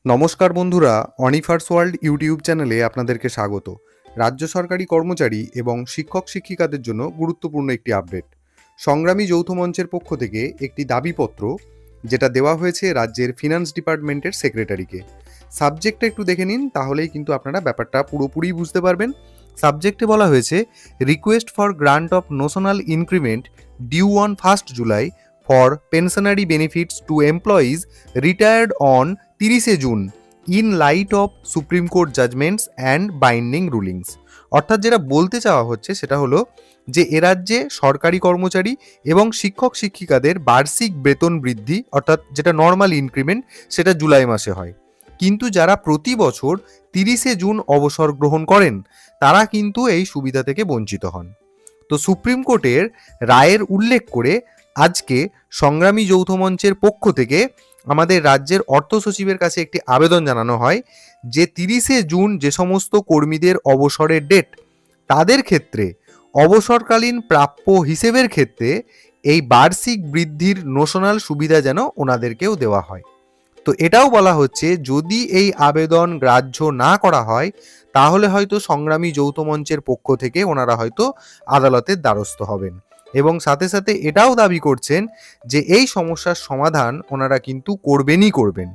নমস্কার বন্ধুরা, অনিফার্স world YouTube চ্যানেলে আপনাদেরকে স্বাগত। রাজ্য সরকারি কর্মচারী এবং শিক্ষক শিক্ষিকাদের জন্য গুরুত্বপূর্ণ একটি আপডেট। সংগ্রামী যৌথ মঞ্চের পক্ষ থেকে একটি দাবিপত্র যেটা দেওয়া হয়েছে রাজ্যের ফিনান্স ডিপার্টমেন্টের সেক্রেটারিকে। সাবজেক্টটা একটু দেখে নিন, তাহলেই কিন্তু আপনারা ব্যাপারটা পুরোপুরি বুঝতে পারবেন। সাবজেক্টে বলা হয়েছে request for grant of notional increment due on 1 July for pensionary benefits to employees retired on 30 June in light of Supreme Court judgments and binding rulings. অর্থাৎ যেটা বলতে চাওয়া হচ্ছে সেটা হলো যে এ রাজ্যে সরকারি কর্মচারী এবং শিক্ষক শিক্ষিকাদের বার্ষিক বেতন বৃদ্ধি অর্থাৎ যেটা নর্মাল ইনক্রিমেন্ট সেটা জুলাই মাসে হয়, কিন্তু যারা প্রতি বছর 30 জুন অবসর গ্রহণ করেন তারা কিন্তু এই সুবিধা থেকে বঞ্চিত হন। তো সুপ্রিম কোর্টের রায়ের উল্লেখ করে আজকে সংগ্রামী যৌথ মঞ্চের পক্ষ থেকে আমাদের রাজ্যের অর্থ সচিবের কাছে একটি আবেদন জানানো হয় যে 30 জুন যে সমস্ত কর্মীদের অবসরের ডেট, তাদের ক্ষেত্রে অবসরকালীন প্রাপ্য হিসেবের ক্ষেত্রে এই বার্ষিক বৃদ্ধির নোশনাল সুবিধা যেন ওনাদেরকেও দেওয়া হয়। তো এটাও বলা হচ্ছে যদি এই আবেদন গ্রাহ্য না করা হয় তাহলে হয়তো সংগ্রামী যৌথ মঞ্চের পক্ষ থেকে ওনারা হয়তো আদালতের দ্বারস্থ হবেন, এবং সাথে সাথে এটাও দাবি করছেন যে এই সমস্যার সমাধান ওনারা কিন্তু করবেনই করবেন।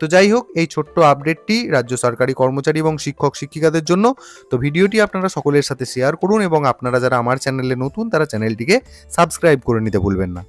তো যাই হোক, এই ছোট্ট আপডেটটি রাজ্য সরকারি কর্মচারী এবং শিক্ষক শিক্ষিকাদের জন্য। তো ভিডিওটি আপনারা সকলের সাথে শেয়ার করুন এবং আপনারা যারা আমার চ্যানেলে নতুন তারা চ্যানেলটিকে সাবস্ক্রাইব করে নিতে ভুলবেন না।